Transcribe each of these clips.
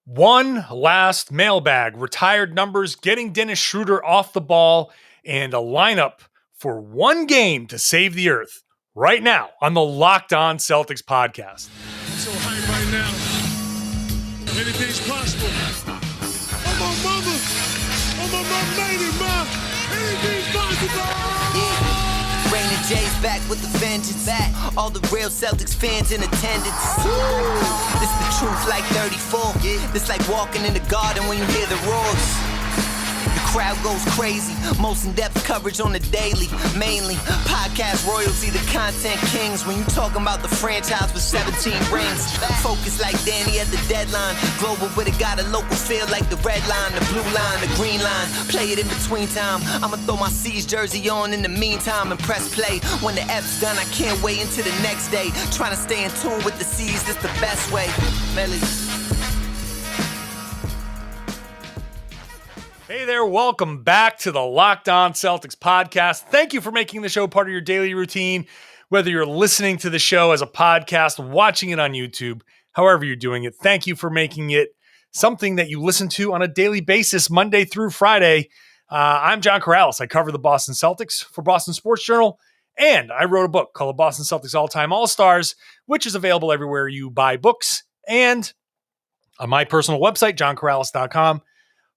One last mailbag, retired numbers, getting Dennis Schröder off the ball, and a lineup for one game to save the earth right now on the Locked On Celtics podcast. I'm so hyped right now. Anything's possible. I'm a mother. I'm a mother lady, ma. Anything's possible. Raina J's back with the vengeance. All the real Celtics fans in attendance. This the truth like 34. This like walking in the garden when you hear the roars. The crowd goes crazy. Most in-depth coverage on the daily. Mainly podcast royalty, the content kings. When you talking about the franchise with 17 rings. Focus like Danny at the deadline. Global, but it got a local feel like the red line, the blue line, the green line. Play it in between time. I'ma throw my C's jersey on in the meantime and press play. When the F's done, I can't wait until the next day. Trying to stay in tune with the C's, that's the best way. Melly. Hey there, welcome back to the Locked On Celtics podcast. Thank you for making the show part of your daily routine, whether you're listening to the show as a podcast, watching it on YouTube, however you're doing it. Thank you for making it something that you listen to on a daily basis, Monday through Friday. I'm John Corrales. I cover the Boston Celtics for Boston Sports Journal, and I wrote a book called The Boston Celtics All-Time All-Stars, which is available everywhere you buy books and on my personal website, johncorrales.com,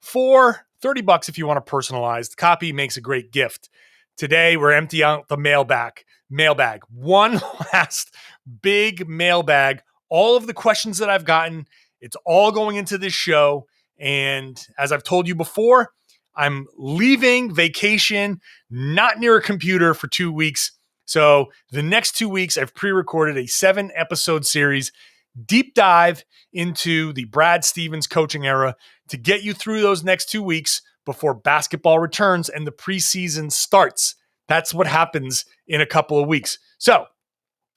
for $30 if you want a personalized copy. Makes a great gift. Today, we're emptying out the mailbag. One last big mailbag. All of the questions that I've gotten, it's all going into this show. And as I've told you before, I'm leaving vacation, not near a computer for 2 weeks. So the next 2 weeks, I've pre-recorded a 7-episode series, deep dive into the Brad Stevens coaching era to get you through those next 2 weeks before basketball returns and the preseason starts. That's what happens in a couple of weeks. So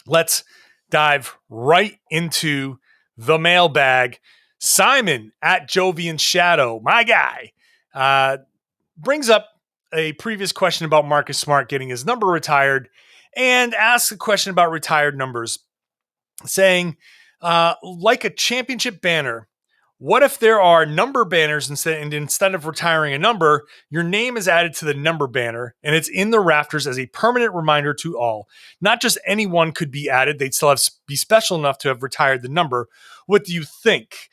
let's dive right into the mailbag. Simon at Jovian Shadow, my guy, brings up a previous question about Marcus Smart getting his number retired and asks a question about retired numbers, saying, like a championship banner, what if there are number banners instead of retiring a number, your name is added to the number banner and it's in the rafters as a permanent reminder to all? Not just anyone could be added. They'd still be special enough to have retired the number. What do you think?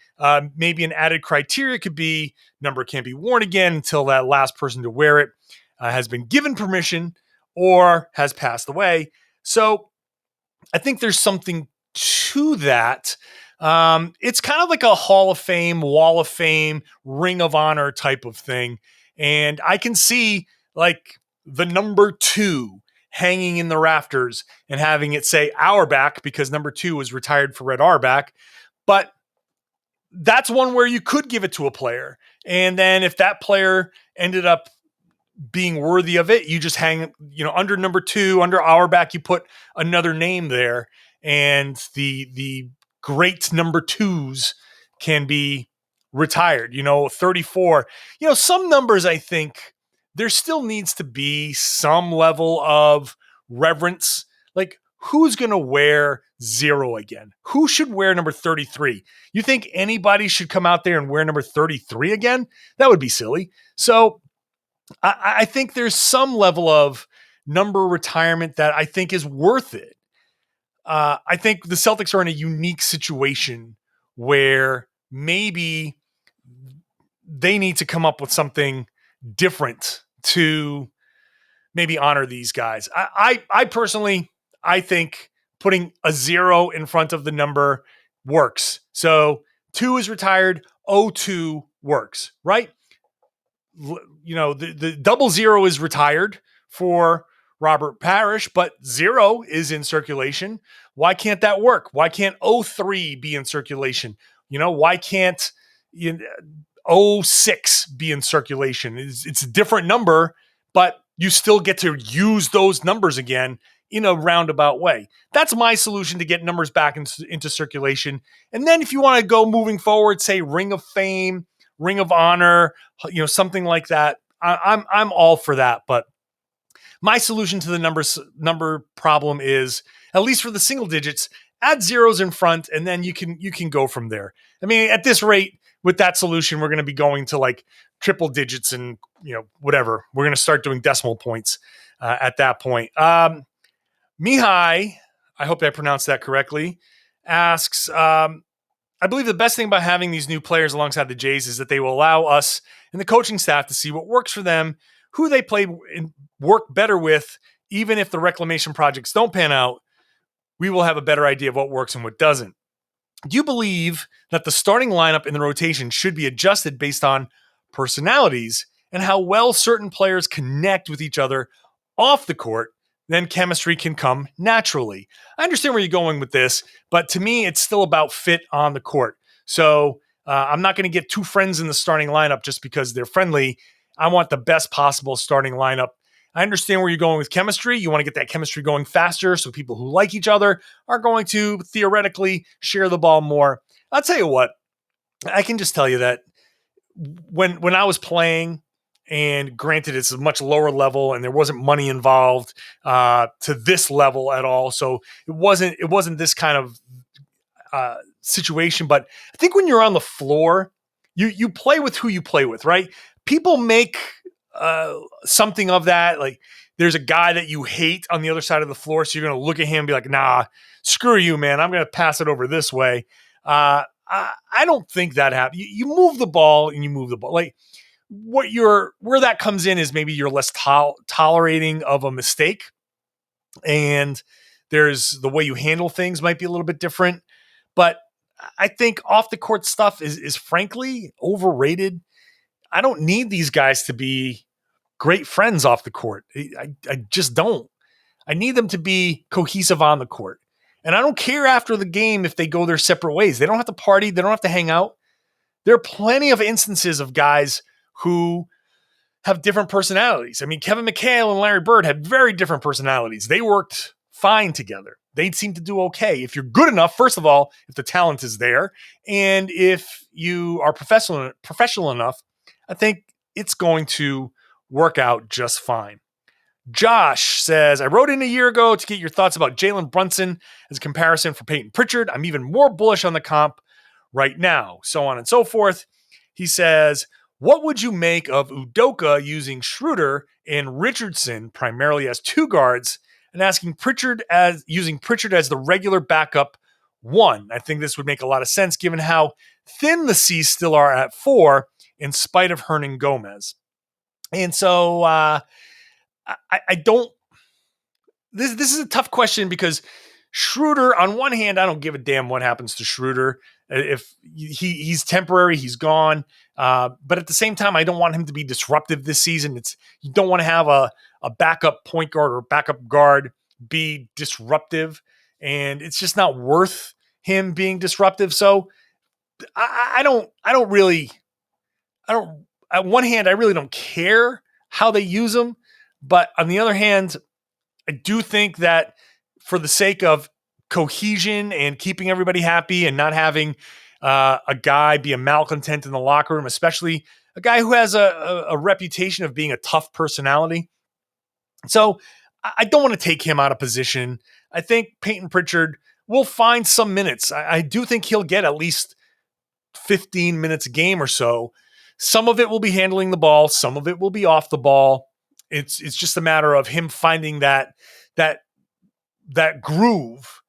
Maybe an added criteria could be number can't be worn again until that last person to wear it has been given permission or has passed away. So I think there's something to that. It's kind of like a Hall of Fame, Wall of Fame, Ring of Honor type of thing. And I can see like the number 2 hanging in the rafters and having it say Auerbach because number 2 was retired for Red Auerbach. But that's one where you could give it to a player. And then if that player ended up being worthy of it, you just hang, under number 2, under Auerbach, you put another name there. And the great number 2s can be retired, 34. Some numbers, I think there still needs to be some level of reverence. Like, who's going to wear 0 again? Who should wear number 33? You think anybody should come out there and wear number 33 again? That would be silly. So I think there's some level of number retirement that I think is worth it. I think the Celtics are in a unique situation where maybe they need to come up with something different to maybe honor these guys. I personally, I think putting a 0 in front of the number works. So 2 is retired, 02 works, right? The 00 is retired for Robert Parrish, but 0 is in circulation. Why can't that work? Why can't 03 be in circulation? Why can't 06 be in circulation? It's a different number, but you still get to use those numbers again in a roundabout way. That's my solution to get numbers back into circulation. And then if you want to go moving forward, say Ring of Fame, Ring of Honor, something like that, I'm all for that. But my solution to the number problem is, at least for the single digits, add zeros in front, and then you can go from there. I mean, at this rate, with that solution, we're going to be going to like triple digits and, whatever. We're going to start doing decimal points at that point. Mihai, I hope I pronounced that correctly, asks, I believe the best thing about having these new players alongside the Jays is that they will allow us and the coaching staff to see what works for them, who they play and work better with. Even if the reclamation projects don't pan out, we will have a better idea of what works and what doesn't. Do you believe that the starting lineup in the rotation should be adjusted based on personalities and how well certain players connect with each other off the court? Then chemistry can come naturally. I understand where you're going with this, but to me, it's still about fit on the court. So I'm not going to get two friends in the starting lineup just because they're friendly. I want the best possible starting lineup. I understand where you're going with chemistry. You want to get that chemistry going faster so people who like each other are going to theoretically share the ball more. I'll tell you what, I can just tell you that when I was playing, and granted, it's a much lower level, and there wasn't money involved to this level at all. So it wasn't this kind of situation. But I think when you're on the floor, you play with who you play with, right? People make something of that. Like there's a guy that you hate on the other side of the floor, so you're going to look at him and be like, "Nah, screw you, man. I'm going to pass it over this way." I don't think that happens. You move the ball and you move the ball. Like where that comes in is maybe you're less tolerating of a mistake, and there's the way you handle things might be a little bit different. But I think off the court stuff is frankly overrated. I don't need these guys to be great friends off the court. I just don't. I need them to be cohesive on the court. And I don't care after the game if they go their separate ways. They don't have to party. They don't have to hang out. There are plenty of instances of guys who have different personalities. I mean, Kevin McHale and Larry Bird had very different personalities. They worked fine together. They seem to do okay. If you're good enough, first of all, if the talent is there, and if you are professional enough, I think it's going to work out just fine. Josh says, I wrote in a year ago to get your thoughts about Jalen Brunson as a comparison for Peyton Pritchard. I'm even more bullish on the comp right now, so on and so forth. He says, what would you make of Udoka using Schröder and Richardson primarily as two guards and asking using Pritchard as the regular backup one? I think this would make a lot of sense given how thin the C's still are at 4 in spite of Hernan Gomez. And so I don't. This is a tough question because Schröder, on one hand, I don't give a damn what happens to Schröder. If he's temporary, he's gone. But at the same time, I don't want him to be disruptive this season. You don't want to have a backup point guard or backup guard be disruptive, and it's just not worth him being disruptive. So I don't. At one hand, I really don't care how they use him, but on the other hand, I do think that for the sake of cohesion and keeping everybody happy and not having a guy be a malcontent in the locker room, especially a guy who has a reputation of being a tough personality. So I don't want to take him out of position. I think Peyton Pritchard will find some minutes. I do think he'll get at least 15 minutes a game or so. Some of it will be handling the ball. Some of it will be off the ball. It's just a matter of him finding that groove.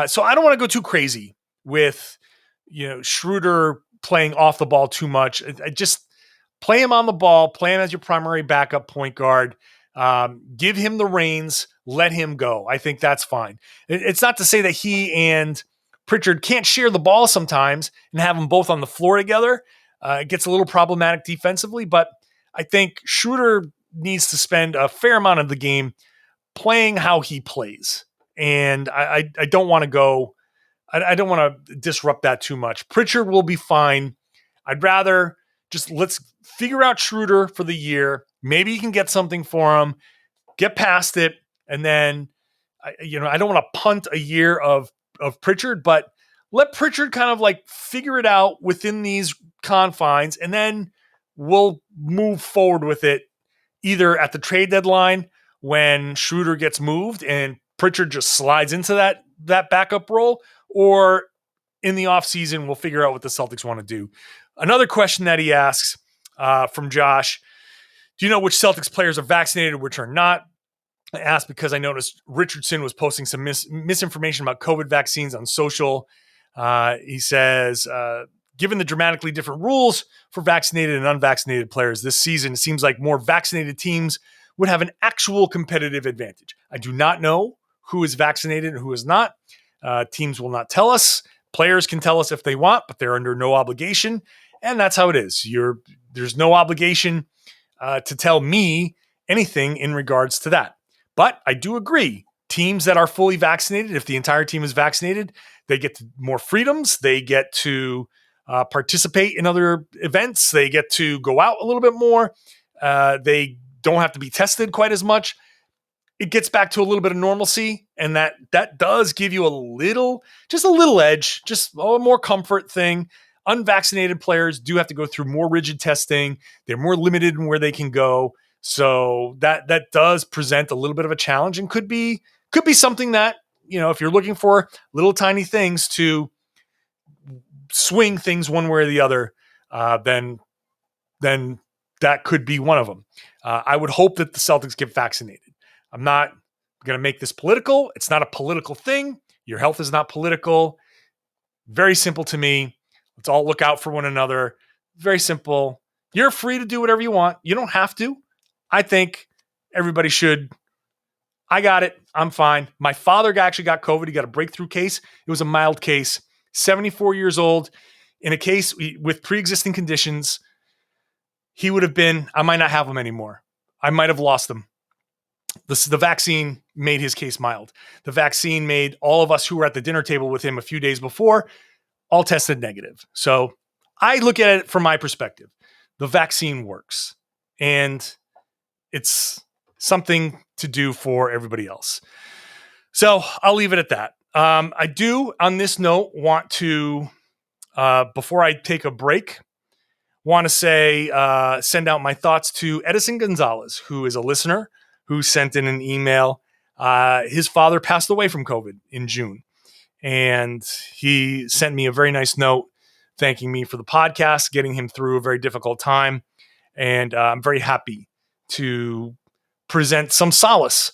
So I don't want to go too crazy with, Schröder playing off the ball too much. I just play him on the ball, play him as your primary backup point guard, give him the reins, let him go. I think that's fine. It's not to say that he and Pritchard can't share the ball sometimes and have them both on the floor together. It gets a little problematic defensively, but I think Schröder needs to spend a fair amount of the game playing how he plays. And I don't want to go, I don't want to disrupt that too much. Pritchard will be fine. I'd rather just let's figure out Schröder for the year. Maybe you can get something for him, get past it. And then, I don't want to punt a year of Pritchard, but let Pritchard kind of like figure it out within these confines. And then we'll move forward with it either at the trade deadline when Schröder gets moved and Pritchard just slides into that backup role, or in the offseason, we'll figure out what the Celtics want to do. Another question that he asks from Josh, do you know which Celtics players are vaccinated, which are not? I asked because I noticed Richardson was posting some misinformation about COVID vaccines on social. He says, given the dramatically different rules for vaccinated and unvaccinated players this season, it seems like more vaccinated teams would have an actual competitive advantage. I do not know who is vaccinated and who is not. Teams will not tell us. Players can tell us if they want, but they're under no obligation. And that's how it is. There's no obligation to tell me anything in regards to that. But I do agree, teams that are fully vaccinated, if the entire team is vaccinated, they get more freedoms. They get to participate in other events. They get to go out a little bit more. They don't have to be tested quite as much. It gets back to a little bit of normalcy, and that does give you a little edge, just a more comfort thing. Unvaccinated players do have to go through more rigid testing. They're more limited in where they can go. So that does present a little bit of a challenge, and could be something that, if you're looking for little tiny things to swing things one way or the other, then that could be one of them. I would hope that the Celtics get vaccinated. I'm not going to make this political. It's not a political thing. Your health is not political. Very simple to me. Let's all look out for one another. Very simple. You're free to do whatever you want. You don't have to. I think everybody should. I got it. I'm fine. My father actually got COVID. He got a breakthrough case. It was a mild case. 74 years old. In a case with pre-existing conditions, he would have been, I might not have him anymore. I might have lost him. The vaccine made his case mild. The vaccine made all of us who were at the dinner table with him a few days before all tested negative. So I look at it from my perspective. The vaccine works, and it's something to do for everybody else. So I'll leave it at that. I do, on this note, want to, before I take a break, want to say, send out my thoughts to Edison Gonzalez, who is a listener who sent in an email. His father passed away from COVID in June, and he sent me a very nice note thanking me for the podcast, getting him through a very difficult time. And I'm very happy to present some solace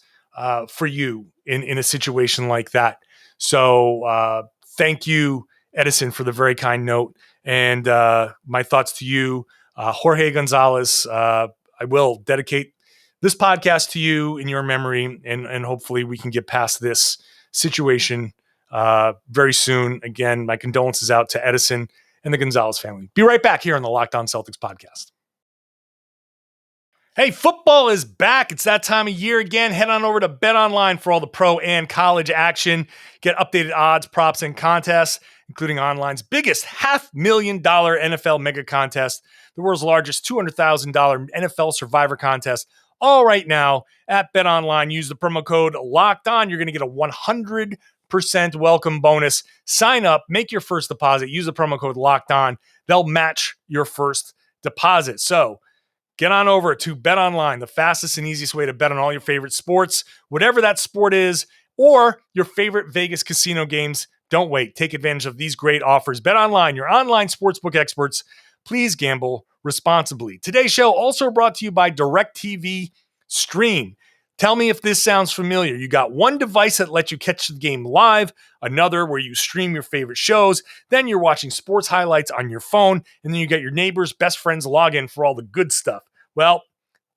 for you in a situation like that. So thank you, Edison, for the very kind note. And my thoughts to you, Jorge Gonzalez. I will dedicate this podcast to you in your memory, and hopefully we can get past this situation very soon. Again, my condolences out to Edison and the Gonzalez family. Be right back here on the Locked On Celtics podcast. Hey, football is back. It's that time of year again. Head on over to BetOnline for all the pro and college action. Get updated odds, props, and contests, including online's biggest $500,000 NFL mega contest, the world's largest $200,000 NFL Survivor contest, all right now at BetOnline. Use the promo code LOCKEDON. You're going to get a 100% welcome bonus. Sign up, make your first deposit, use the promo code LOCKEDON. They'll match your first deposit. So get on over to BetOnline, the fastest and easiest way to bet on all your favorite sports, whatever that sport is, or your favorite Vegas casino games. Don't wait. Take advantage of these great offers. BetOnline, your online sportsbook experts. Please gamble responsibly. Today's show also brought to you by Directv Stream. Tell me if this sounds familiar. You got one device that lets you catch the game live, another where you stream your favorite shows, then you're watching sports highlights on your phone, and then you get your neighbor's best friend's login for all the good stuff. Well,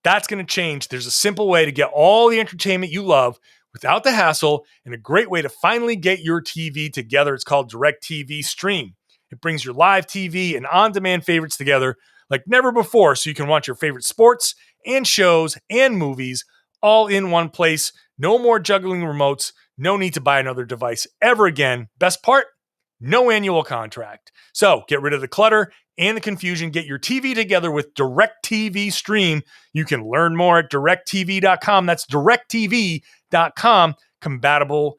that's going to change. There's a simple way to get all the entertainment you love without the hassle, and a great way to finally get your TV together. It's called Directv Stream. It brings your live TV and on-demand favorites together like never before, so you can watch your favorite sports and shows and movies all in one place. No more juggling remotes. No need to buy another device ever again. Best part? No annual contract. So get rid of the clutter and the confusion. Get your TV together with Directv Stream. You can learn more at directv.com. That's directv.com. Compatible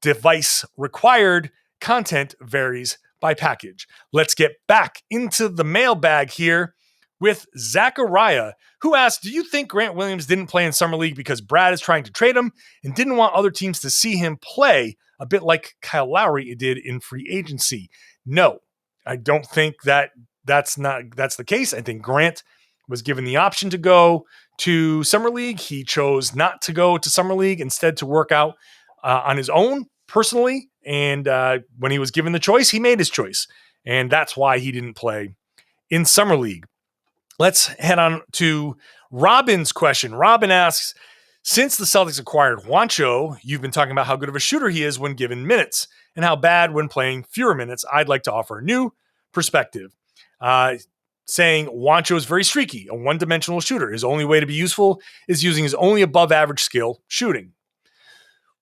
device required. Content varies by package. Let's get back into the mailbag here with Zachariah, who asked, do you think Grant Williams didn't play in Summer League because Brad is trying to trade him and didn't want other teams to see him play, a bit like Kyle Lowry did in free agency? No, I don't think that that's the case. I think Grant was given the option to go to Summer League. He chose not to go to Summer League, instead to work out on his own personally. And when he was given the choice, he made his choice. And that's why he didn't play in Summer League. Let's head on to Robin's question. Robin asks, since the Celtics acquired Juancho, you've been talking about how good of a shooter he is when given minutes and how bad when playing fewer minutes. I'd like to offer a new perspective. Saying Juancho is very streaky, a one-dimensional shooter. His only way to be useful is using his only above-average skill, shooting.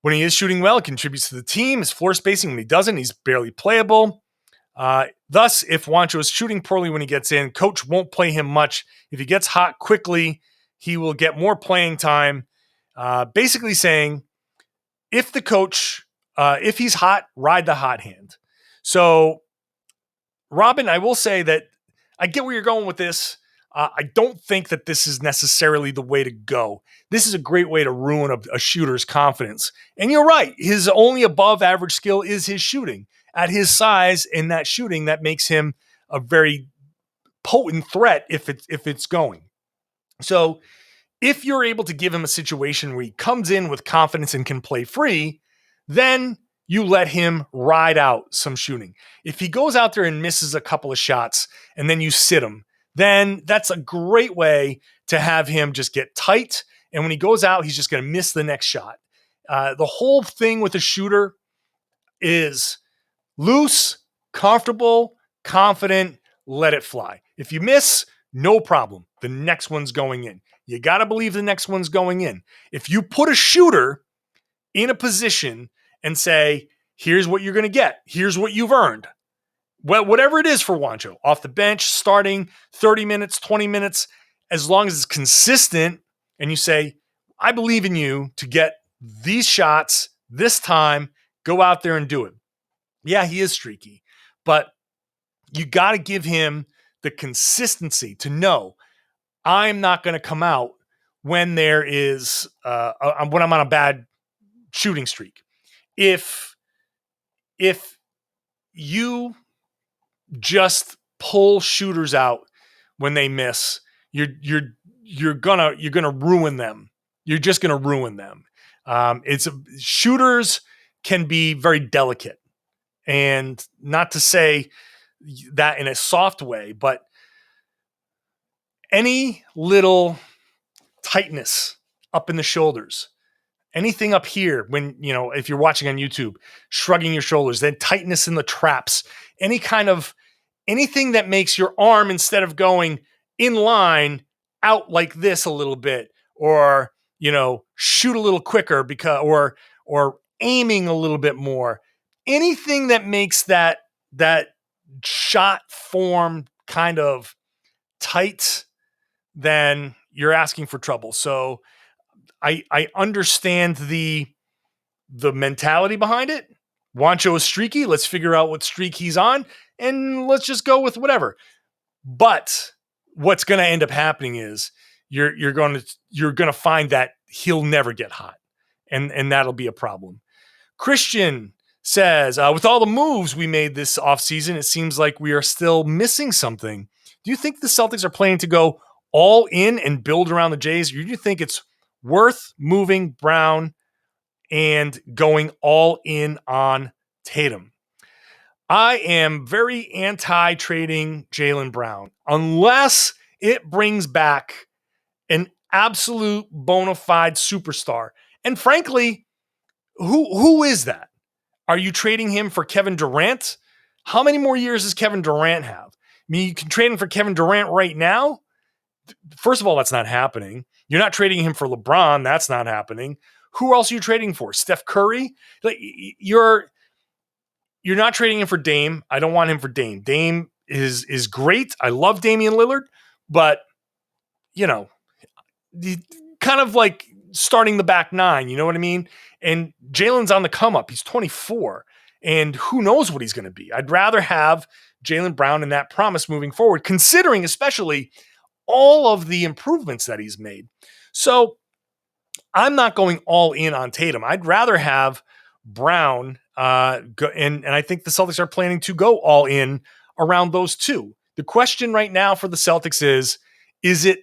When he is shooting well, it contributes to the team. His floor spacing, when he doesn't, he's barely playable. Thus, if Juancho is shooting poorly when he gets in, coach won't play him much. If he gets hot quickly, he will get more playing time. Basically saying, if the coach, if he's hot, ride the hot hand. So, Robin, I will say that I get where you're going with this. I don't think that this is necessarily the way to go. This is a great way to ruin a shooter's confidence. And you're right. His only above average skill is his shooting. At his size and that shooting, that makes him a very potent threat if it's going. So if you're able to give him a situation where he comes in with confidence and can play free, then you let him ride out some shooting. If he goes out there and misses a couple of shots and then you sit him, then that's a great way to have him just get tight. And when he goes out, he's just going to miss the next shot. The whole thing with a shooter is loose, comfortable, confident, let it fly. If you miss, no problem. The next one's going in. You got to believe the next one's going in. If you put a shooter in a position and say, here's what you're going to get, here's what you've earned, well, whatever it is for Juancho, off the bench, starting 30 minutes, 20 minutes, as long as it's consistent and you say, I believe in you to get these shots this time, go out there and do it. Yeah, he is streaky, but you got to give him the consistency to know I'm not going to come out when there is when I'm on a bad shooting streak. If you just pull shooters out when they miss, you're gonna ruin them. You're just gonna ruin them. Shooters can be very delicate, and not to say that in a soft way, but any little tightness up in the shoulders, anything up here, when, if you're watching on YouTube, shrugging your shoulders, then tightness in the traps, anything that makes your arm, instead of going in line, out like this a little bit, or, shoot a little quicker or aiming a little bit more, anything that makes that shot form kind of tight, then you're asking for trouble. So I understand the mentality behind it. Juancho is streaky. Let's figure out what streak he's on, and let's just go with whatever. But what's going to end up happening is you're going to find that he'll never get hot, and that'll be a problem. Christian says, with all the moves we made this offseason, it seems like we are still missing something. Do you think the Celtics are planning to go all in and build around the Jays, or do you think it's worth moving Brown and going all in on Tatum? I am very anti-trading Jaylen Brown unless it brings back an absolute bona fide superstar. And frankly, who is that? Are you trading him for Kevin Durant? How many more years does Kevin Durant have? I mean, you can trade him for Kevin Durant right now. First of all, that's not happening. You're not trading him for LeBron. That's not happening. Who else are you trading for? Steph Curry? Like, you're not trading him for Dame. I don't want him for Dame. Dame is great. I love Damian Lillard, but kind of like starting the back nine, you know what I mean? And Jaylen's on the come up. He's 24, and who knows what he's going to be. I'd rather have Jaylen Brown and that promise moving forward, considering especially all of the improvements that he's made. So I'm not going all in on Tatum. I'd rather have Brown, and I think the Celtics are planning to go all in around those two. The question right now for the Celtics is it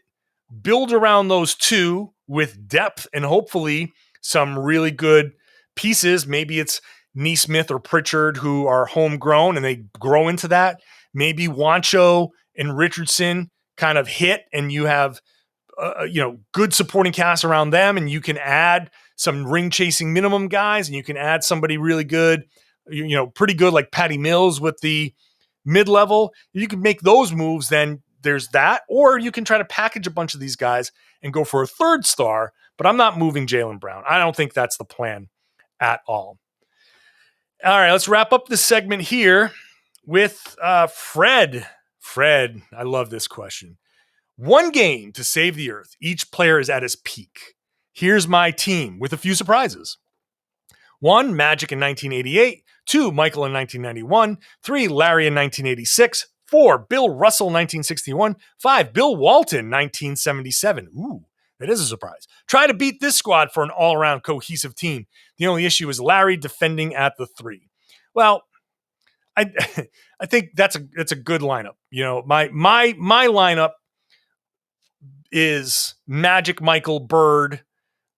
build around those two with depth and hopefully some really good pieces? Maybe it's Neesmith or Pritchard who are homegrown and they grow into that. Maybe Wancho and Richardson kind of hit and you have good supporting cast around them, and you can add some ring chasing minimum guys, and you can add somebody really good, pretty good like Patty Mills with the mid level. You can make those moves. Then there's that, or you can try to package a bunch of these guys and go for a third star. But I'm not moving Jaylen Brown. I don't think that's the plan at all. All right, let's wrap up this segment here with Fred. Fred, I love this question. One game to save the earth. Each player is at his peak. Here's my team with a few surprises. 1, Magic in 1988. 2, Michael in 1991. 3, Larry in 1986. 4, Bill Russell 1961. 5, Bill Walton 1977. Ooh, that is a surprise. Try to beat this squad for an all-around cohesive team. The only issue is Larry defending at the 3. Well, I think that's a good lineup. My lineup is Magic, Michael, Bird,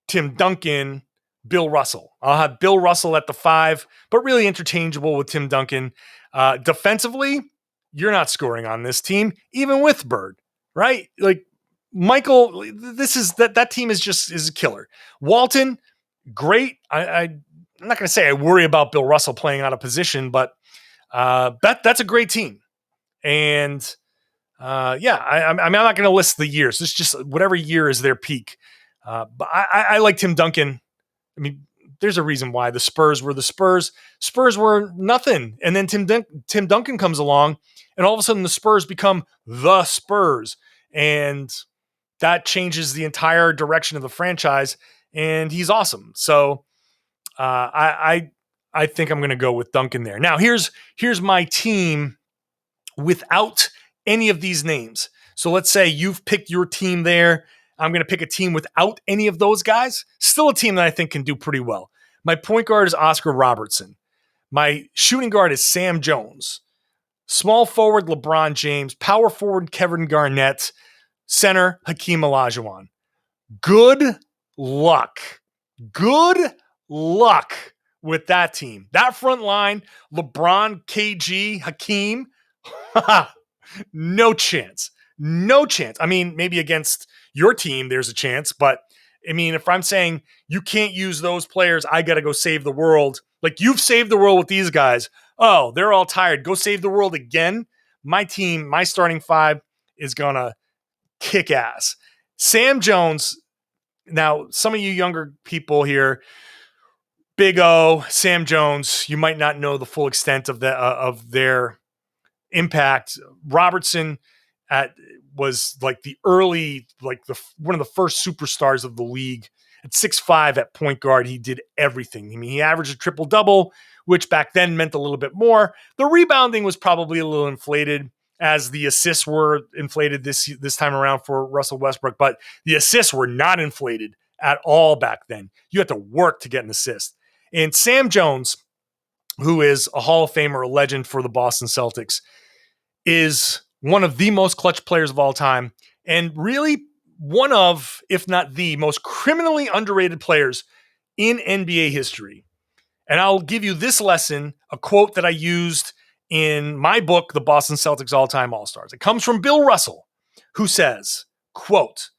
Tim Duncan, Bill Russell. I'll have Bill Russell at the 5, but really interchangeable with Tim Duncan. Defensively, you're not scoring on this team, even with Bird, right? Like Michael, that team is a killer. Walton, great. I'm not going to say I worry about Bill Russell playing out of position, but that's a great team. And I'm not going to list the years. It's just whatever year is their peak. But I like Tim Duncan. I mean, there's a reason why the Spurs were the Spurs. Spurs were nothing. And then Tim Duncan comes along, and all of a sudden the Spurs become the Spurs. And that changes the entire direction of the franchise. And he's awesome. So I think I'm going to go with Duncan there. Now, here's my team without any of these names. So let's say you've picked your team there. I'm going to pick a team without any of those guys. Still a team that I think can do pretty well. My point guard is Oscar Robertson. My shooting guard is Sam Jones. Small forward, LeBron James. Power forward, Kevin Garnett. Center, Hakeem Olajuwon. Good luck. Good luck with that team. That front line, LeBron, KG, Hakeem. No chance. No chance. I mean, maybe against your team, there's a chance. But, I mean, if I'm saying you can't use those players, I got to go save the world. Like, you've saved the world with these guys. Oh, they're all tired. Go save the world again. My team, my starting 5 is going to kick ass. Sam Jones. Now, some of you younger people here, Big O, Sam Jones, you might not know the full extent of their impact. Robertson was like the early, one of the first superstars of the league. At 6'5" at point guard, he did everything. I mean, he averaged a triple-double, which back then meant a little bit more. The rebounding was probably a little inflated, as the assists were inflated this time around for Russell Westbrook, but the assists were not inflated at all back then. You had to work to get an assist. And Sam Jones, who is a Hall of Famer, a legend for the Boston Celtics, is one of the most clutch players of all time, and really one of, if not the most criminally underrated players in NBA history. And I'll give you this lesson, a quote that I used in my book, The Boston Celtics All-Time All-Stars. It comes from Bill Russell, who says, quote,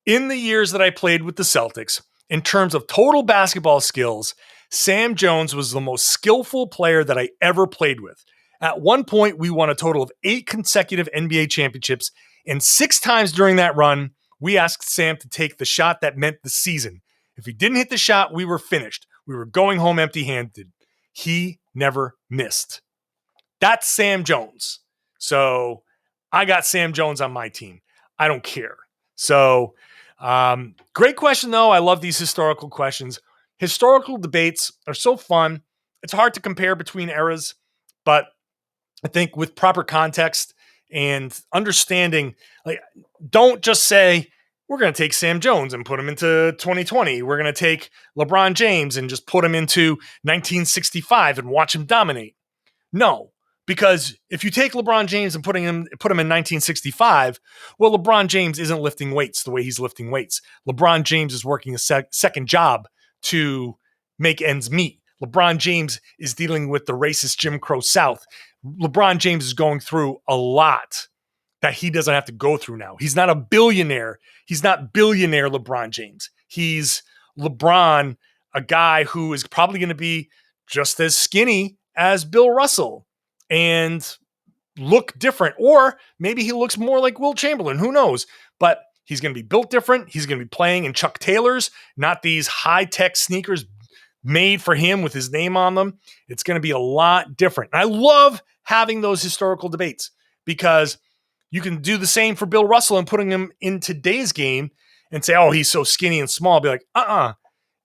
"In the years that I played with the Celtics, in terms of total basketball skills, Sam Jones was the most skillful player that I ever played with. At one point, we won a total of 8 consecutive NBA championships, and 6 times during that run, we asked Sam to take the shot that meant the season. If he didn't hit the shot, we were finished. We were going home empty-handed. He never missed." That's Sam Jones. So I got Sam Jones on my team. I don't care. So great question, though. I love these historical questions. Historical debates are so fun. It's hard to compare between eras, but I think with proper context and understanding, like, don't just say, we're going to take Sam Jones and put him into 2020. We're going to take LeBron James and just put him into 1965 and watch him dominate. No, Because if you take LeBron James and put him in 1965, well, LeBron James isn't lifting weights the way he's lifting weights. LeBron James is working a second job to make ends meet. LeBron James is dealing with the racist Jim Crow South. LeBron James is going through a lot that he doesn't have to go through now. He's not a billionaire. He's not billionaire LeBron James. He's LeBron, a guy who is probably going to be just as skinny as Bill Russell and look different. Or maybe he looks more like Wilt Chamberlain. Who knows? But he's going to be built different. He's going to be playing in Chuck Taylors, not these high-tech sneakers made for him with his name on them. It's going to be a lot different. And I love having those historical debates because you can do the same for Bill Russell and putting him in today's game and say, oh, he's so skinny and small. Be like,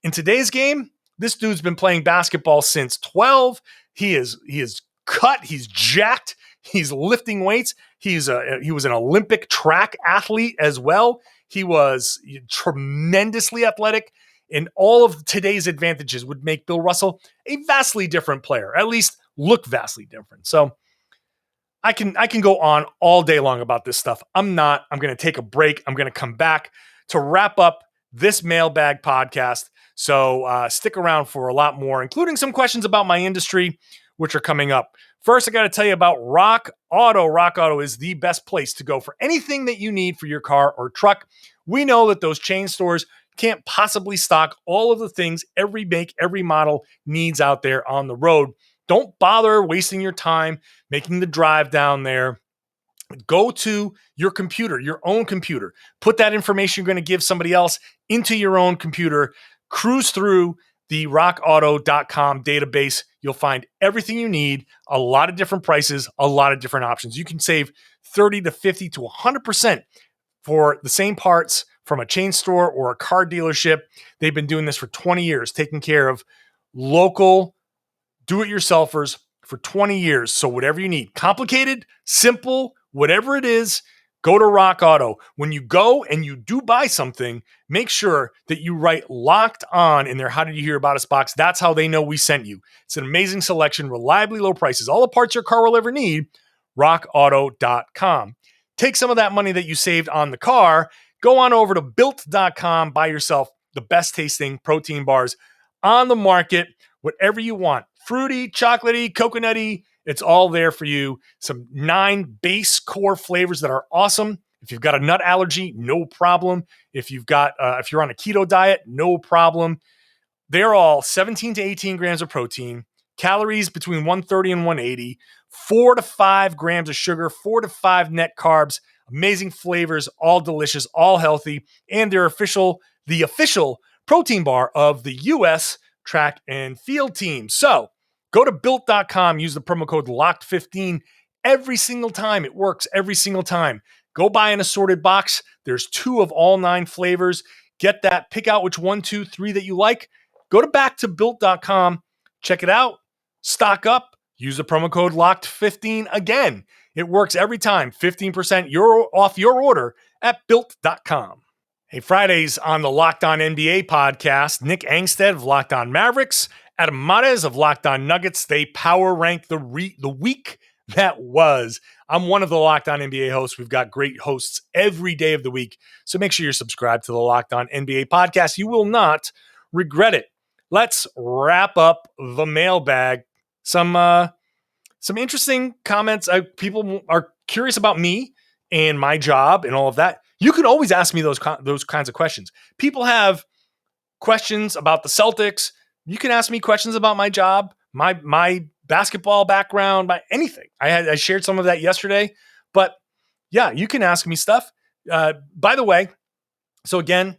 In today's game, this dude's been playing basketball since 12. He is cut. He's jacked. He's lifting weights. He was an Olympic track athlete as well. He was tremendously athletic. And all of today's advantages would make Bill Russell a vastly different player, at least look vastly different. So I can go on all day long about this stuff. I'm not. I'm going to take a break. I'm going to come back to wrap up this Mailbag podcast. So stick around for a lot more, including some questions about my industry, which are coming up. First, I got to tell you about Rock Auto. Rock Auto is the best place to go for anything that you need for your car or truck. We know that those chain stores can't possibly stock all of the things every make, every model needs out there on the road. Don't bother wasting your time making the drive down there. Go to your computer, your own computer. Put that information you're going to give somebody else into your own computer. Cruise through the rockauto.com database. You'll find everything you need, a lot of different prices, a lot of different options. You can save 30 to 50 to 100% for the same parts from a chain store or a car dealership. They've been doing this for 20 years, taking care of local do-it-yourselfers for 20 years. So whatever you need, complicated, simple, whatever it is, go to Rock Auto. When you go and you do buy something, make sure that you write Locked On in their How Did You Hear About Us box. That's how they know we sent you. It's an amazing selection, reliably low prices, all the parts your car will ever need, rockauto.com. Take some of that money that you saved on the car, go on over to built.com, buy yourself the best tasting protein bars on the market, whatever you want. Fruity, chocolatey, coconutty, it's all there for you. Some 9 base core flavors that are awesome. If you've got a nut allergy, no problem. If you're on a keto diet, no problem. They're all 17 to 18 grams of protein, calories between 130 and 180, 4 to 5 grams of sugar, 4 to 5 net carbs, amazing flavors, all delicious, all healthy, and they're the official protein bar of the U.S. track and field team. So go to built.com, use the promo code LOCKED15 every single time. It works every single time. Go buy an assorted box. There's 2 of all 9 flavors. Get that. Pick out which 1, 2, 3 that you like. Go back to built.com. Check it out. Stock up. Use the promo code LOCKED15 again. It works every time. 15% off your order at built.com. Hey, Fridays on the Locked On NBA podcast, Nick Angstead of Locked On Mavericks, Adam Mares of Locked On Nuggets. They power rank the week that was. I'm one of the Locked On NBA hosts. We've got great hosts every day of the week. So make sure you're subscribed to the Locked On NBA podcast. You will not regret it. Let's wrap up the mailbag. Some interesting comments. People are curious about me and my job and all of that. You can always ask me those kinds of questions. People have questions about the Celtics. You can ask me questions about my job, my basketball background, by anything. I shared some of that yesterday, but yeah, you can ask me stuff. By the way, so again,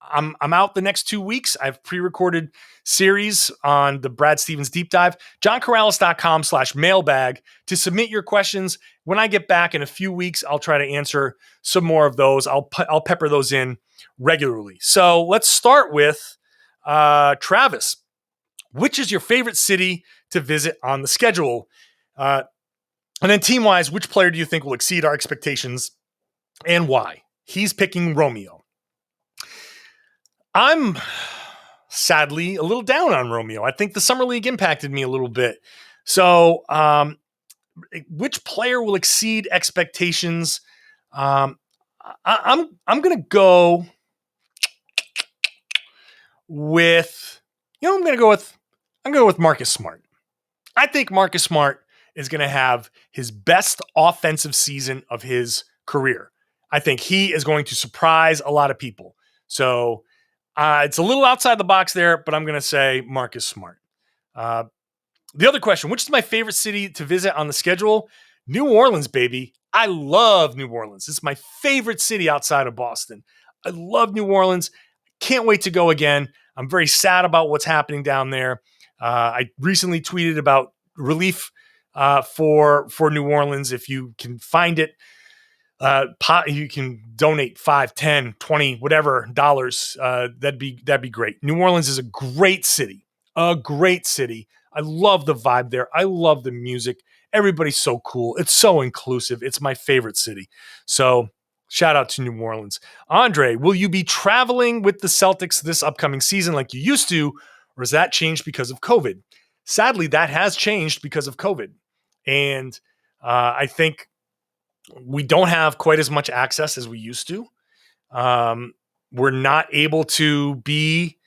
I'm out the next 2 weeks. I've pre-recorded series on the Brad Stevens deep dive. JohnCorrales.com/mailbag to submit your questions. When I get back in a few weeks, I'll try to answer some more of those. I'll pepper those in regularly. So let's start with Travis. Which is your favorite city to visit on the schedule? And then team-wise, which player do you think will exceed our expectations and why? He's picking Romeo. I'm sadly a little down on Romeo. I think the Summer League impacted me a little bit. So which player will exceed expectations? I'm going to go with, I'm going to go with Marcus Smart. I think Marcus Smart is going to have his best offensive season of his career. I think he is going to surprise a lot of people. So it's a little outside the box there, but I'm going to say Marcus Smart. The other question, which is my favorite city to visit on the schedule? New Orleans, baby. I love New Orleans. It's my favorite city outside of Boston. I love New Orleans. Can't wait to go again. I'm very sad about what's happening down there. I recently tweeted about relief for New Orleans. If you can find it, you can donate $5, $10, $20, whatever dollars. That'd be great. New Orleans is a great city. A great city. I love the vibe there. I love the music. Everybody's so cool. It's so inclusive. It's my favorite city. So shout out to New Orleans. Andre, will you be traveling with the Celtics this upcoming season like you used to, or has that changed because of COVID? Sadly, that has changed because of COVID. And I think we don't have quite as much access as we used to. We're not able to be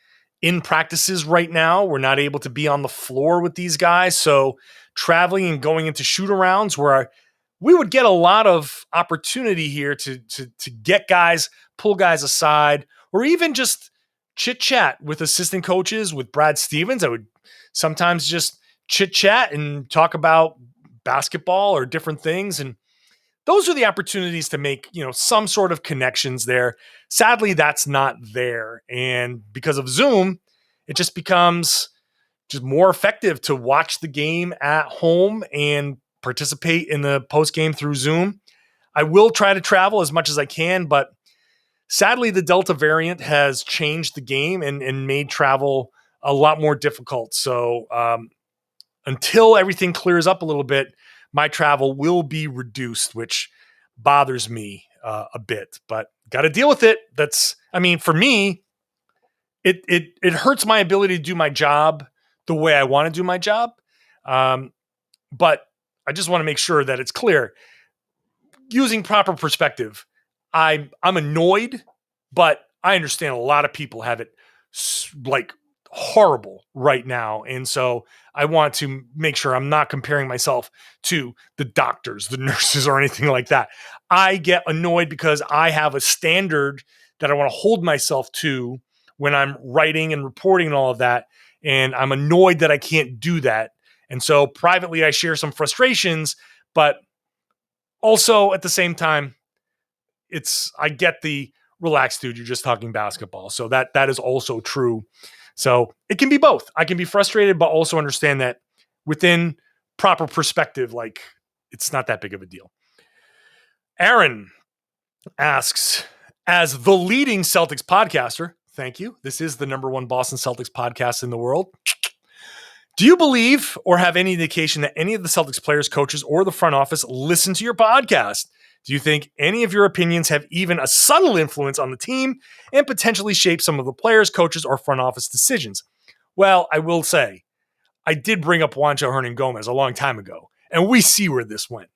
in practices right now. We're not able to be on the floor with these guys. So traveling and going into shoot-arounds where we would get a lot of opportunity here to get guys, pull guys aside, or even just chit-chat with assistant coaches, with Brad Stevens. I would sometimes just chit-chat and talk about basketball or different things. And those are the opportunities to make, some sort of connections there. Sadly, that's not there. And because of Zoom, it just becomes just more effective to watch the game at home and participate in the post-game through Zoom. I will try to travel as much as I can, but sadly, the Delta variant has changed the game and made travel a lot more difficult. So until everything clears up a little bit, my travel will be reduced, which bothers me a bit, but got to deal with it. For me, it hurts my ability to do my job the way I want to do my job. But I just want to make sure that it's clear. Using proper perspective, I'm annoyed, but I understand a lot of people have it like horrible right now. And so I want to make sure I'm not comparing myself to the doctors, the nurses, or anything like that. I get annoyed because I have a standard that I want to hold myself to when I'm writing and reporting and all of that. And I'm annoyed that I can't do that. And so privately, I share some frustrations, but also at the same time, I get the relaxed, dude, you're just talking basketball. So that is also true. So it can be both. I can be frustrated, but also understand that within proper perspective, like it's not that big of a deal. Aaron asks, as the leading Celtics podcaster, thank you. This is the number one Boston Celtics podcast in the world. Do you believe or have any indication that any of the Celtics players, coaches, or the front office listen to your podcast? Do you think any of your opinions have even a subtle influence on the team and potentially shape some of the players, coaches, or front office decisions? Well, I will say, I did bring up Juancho Hernan-Gomez a long time ago, and we see where this went.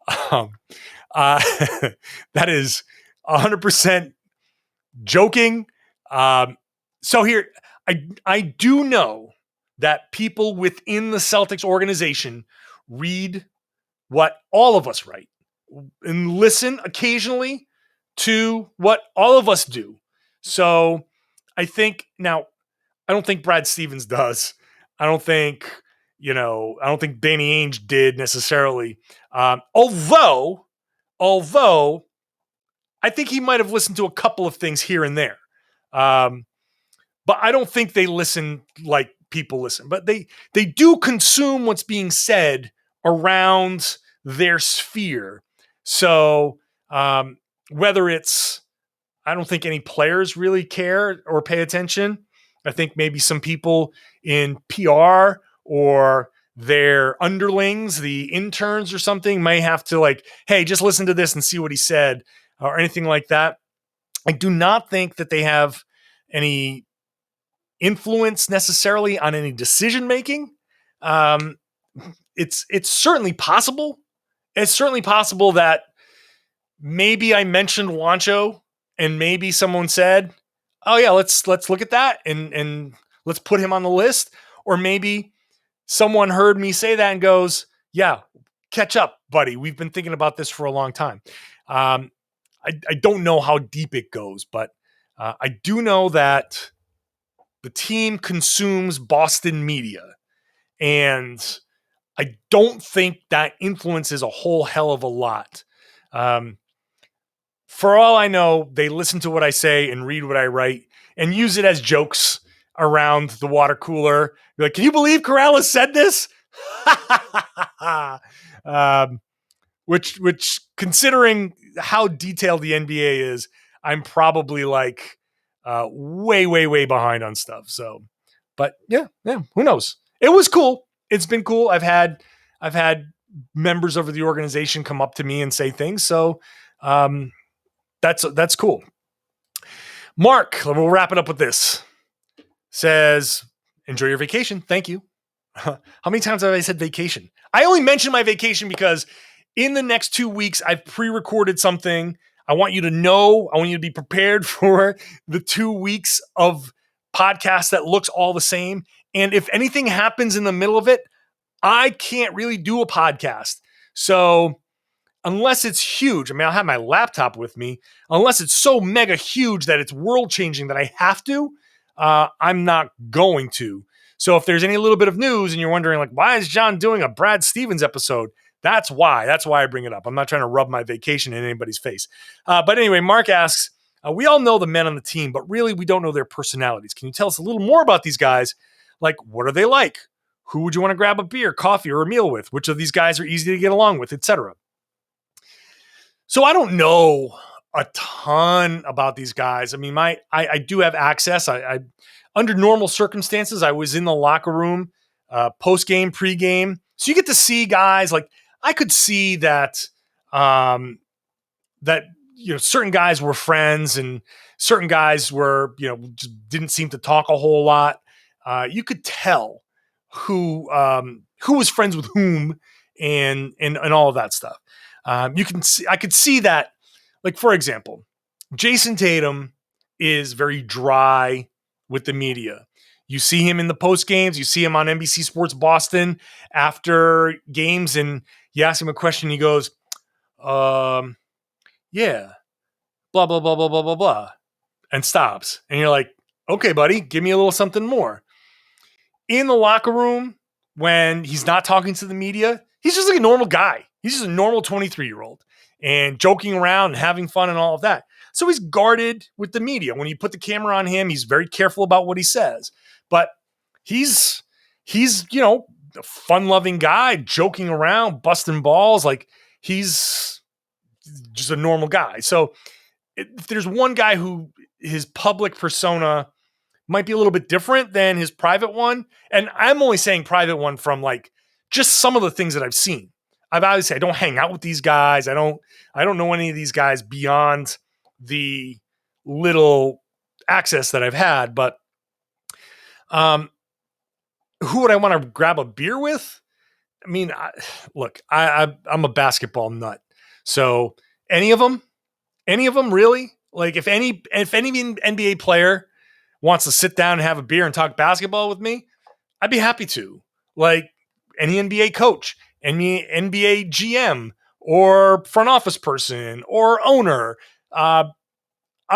That is 100% joking. So here, I do know that people within the Celtics organization read what all of us write and listen occasionally to what all of us do. So I think now, I don't think Brad Stevens does. I don't think Danny Ainge did necessarily. Although I think he might have listened to a couple of things here and there. But I don't think they listen like people listen, but they do consume what's being said around their sphere. So whether it's, I don't think any players really care or pay attention. I think maybe some people in PR or their underlings, the interns or something, may have to like, hey, just listen to this and see what he said or anything like that. I do not think that they have any influence necessarily on any decision making. it's certainly possible. It's certainly possible that maybe I mentioned Wancho and maybe someone said, "Oh yeah, let's look at that and let's put him on the list." Or maybe someone heard me say that and goes, "Yeah, catch up, buddy. We've been thinking about this for a long time." I don't know how deep it goes, but I do know that the team consumes Boston media, and I don't think that influences a whole hell of a lot. For all I know, they listen to what I say and read what I write and use it as jokes around the water cooler. You're like, can you believe Corrales said this? Which considering how detailed the NBA is, I'm probably like way behind on stuff. So, but yeah, who knows? It was cool. It's been cool. I've had members of the organization come up to me and say things. So, that's cool. Mark, we'll wrap it up with this. Says, enjoy your vacation. Thank you. How many times have I said vacation? I only mention my vacation because in the next 2 weeks, I've pre-recorded something. I want you to know, I want you to be prepared for the 2 weeks of podcast that looks all the same. And if anything happens in the middle of it, I can't really do a podcast. So unless it's huge, I mean, I'll have my laptop with me. Unless it's so mega huge that it's world changing that I have to, I'm not going to. So if there's any little bit of news and you're wondering, like, why is John doing a Brad Stevens episode? That's why. That's why I bring it up. I'm not trying to rub my vacation in anybody's face. But anyway, Mark asks, we all know the men on the team, but really we don't know their personalities. Can you tell us a little more about these guys? Like, what are they like? Who would you want to grab a beer, coffee, or a meal with? Which of these guys are easy to get along with, etc.? So I don't know a ton about these guys. I mean, I do have access. I under normal circumstances, I was in the locker room, post-game, pre-game. So you get to see guys. Like, I could see that that certain guys were friends and certain guys were just didn't seem to talk a whole lot. You could tell who was friends with whom and all of that stuff. I could see that, like, for example, Jason Tatum is very dry with the media. You see him in the post games. You see him on NBC Sports Boston after games, and you ask him a question. He goes, yeah, blah, blah, blah, blah, blah, blah, blah, and stops. And you're like, okay, buddy, give me a little something more. In the locker room, when he's not talking to the media, he's just like a normal guy. He's just a normal 23-year-old and joking around and having fun and all of that. So he's guarded with the media. When you put the camera on him, he's very careful about what he says. But he's a fun-loving guy, joking around, busting balls. Like, he's just a normal guy. So if there's one guy who his public persona might be a little bit different than his private one, and I'm only saying private one from like just some of the things that I've seen. I don't hang out with these guys. I don't know any of these guys beyond the little access that I've had. But who would I want to grab a beer with? I mean, I'm a basketball nut. So any of them really? Like, if any NBA player wants to sit down and have a beer and talk basketball with me, I'd be happy to. Like, any NBA coach, any NBA GM or front office person or owner. I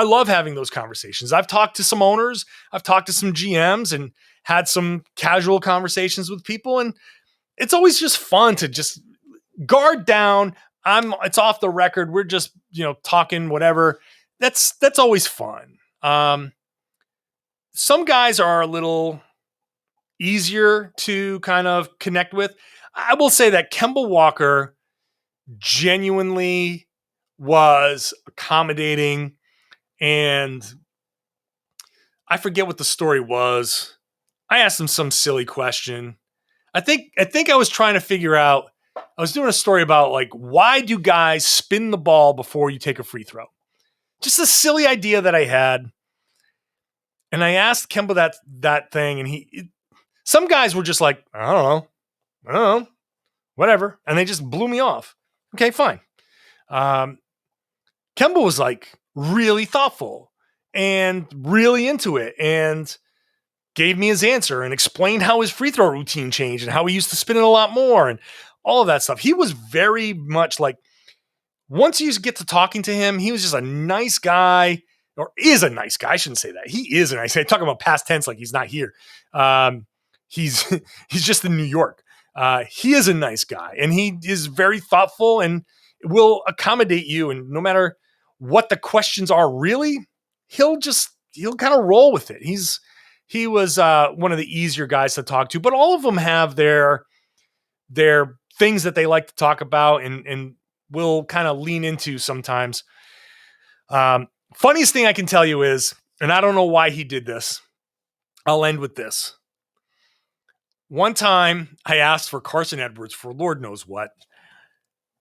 love having those conversations. I've talked to some owners, I've talked to some GMs and had some casual conversations with people. And it's always just fun to just guard down. It's off the record. We're just, talking whatever. That's always fun. Some guys are a little easier to kind of connect with. I will say that Kemba Walker genuinely was accommodating, and I forget what the story was. I asked him some silly question. I think I was trying to figure out, I was doing a story about, like, why do guys spin the ball before you take a free throw? Just a silly idea that I had. And I asked Kemba that thing, and some guys were just like, I don't know. whatever. And they just blew me off. Okay, fine. Kemba was like really thoughtful and really into it and gave me his answer and explained how his free throw routine changed and how he used to spin it a lot more and all of that stuff. He was very much like, once you get to talking to him, he was just a nice guy, or is a nice guy. I shouldn't say that. He is a nice guy. I talk about past tense like he's not here. He's just in New York. He is a nice guy, and he is very thoughtful and will accommodate you. And no matter what the questions are, really, he'll kind of roll with it. He was one of the easier guys to talk to, but all of them have their things that they like to talk about and will kind of lean into sometimes. Funniest thing I can tell you is, and I don't know why he did this, I'll end with this. One time I asked for Carson Edwards for Lord knows what.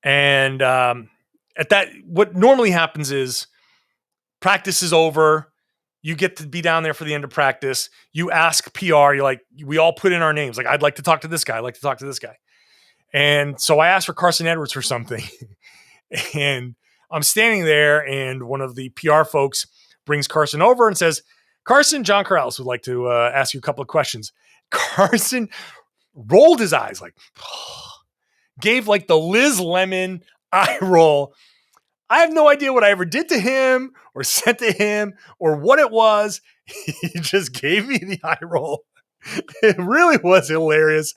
And at that, what normally happens is practice is over. You get to be down there for the end of practice. You ask PR, you're like, we all put in our names. Like, I'd like to talk to this guy. I'd like to talk to this guy. And so I asked for Carson Edwards for something. And I'm standing there, and one of the PR folks brings Carson over and says, Carson, John Corrales would like to ask you a couple of questions. Carson rolled his eyes, like, gave like the Liz Lemon eye roll. I have no idea what I ever did to him or said to him or what it was. He just gave me the eye roll. It really was hilarious.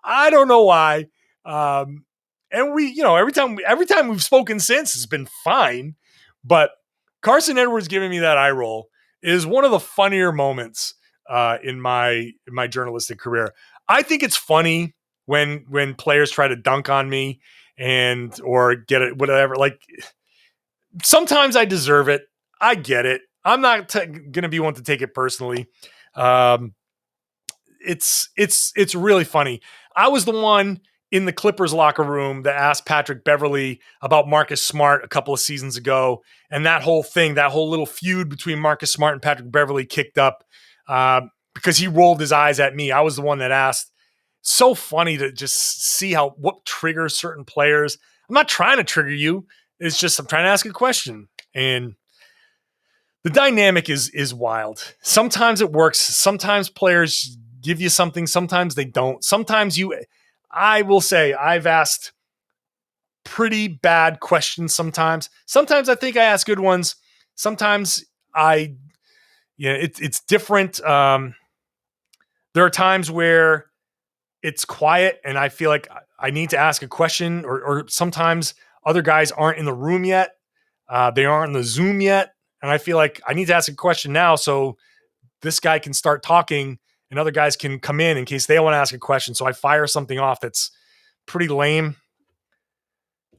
I don't know why. And we, every time we've spoken since, it's been fine. But Carson Edwards giving me that eye roll is one of the funnier moments in my journalistic career. I think it's funny when players try to dunk on me or get it, whatever. Like, sometimes I deserve it. I get it. I'm not going to be one to take it personally. It's really funny. I was the one in the Clippers locker room that asked Patrick Beverley about Marcus Smart a couple of seasons ago. And that whole little feud between Marcus Smart and Patrick Beverley kicked up because he rolled his eyes at me. I was the one that asked. So funny to just see what triggers certain players. I'm not trying to trigger you. It's just I'm trying to ask a question. And the dynamic is wild. Sometimes it works. Sometimes players give you something. Sometimes they don't. I will say I've asked pretty bad questions sometimes. Sometimes I think I ask good ones. Sometimes it's different. There are times where it's quiet and I feel like I need to ask a question, or sometimes other guys aren't in the room yet. They aren't in the Zoom yet. And I feel like I need to ask a question now so this guy can start talking and other guys can come in case they want to ask a question. So I fire something off that's pretty lame.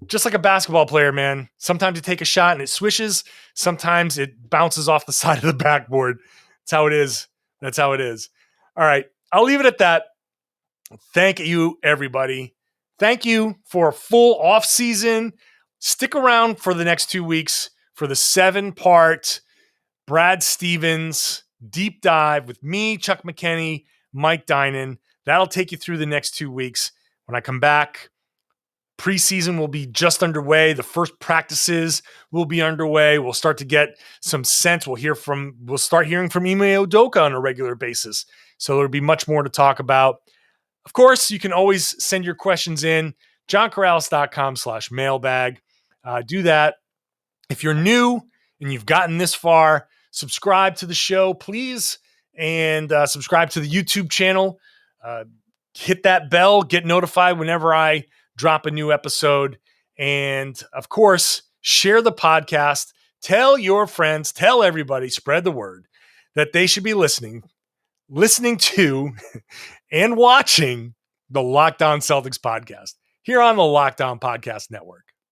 Just like a basketball player, man. Sometimes you take a shot and it swishes. Sometimes it bounces off the side of the backboard. That's how it is. All right. I'll leave it at that. Thank you, everybody. Thank you for a full off season. Stick around for the next 2 weeks for the 7-part Brad Stevens deep dive with me, Chuck McKinney, Mike Dinan. That'll take you through the next 2 weeks. When I come back, preseason will be just underway. The first practices will be underway. We'll start to get some sense. We'll start hearing from Ime Udoka on a regular basis. So there'll be much more to talk about. Of course, you can always send your questions in, johncorrales.com/mailbag. Do that. If you're new and you've gotten this far, subscribe to the show, please, and subscribe to the YouTube channel. Hit that bell, get notified whenever I drop a new episode. And, of course, share the podcast. Tell your friends, tell everybody, spread the word that they should be listening to and watching the Locked On Celtics podcast here on the Locked On Podcast Network.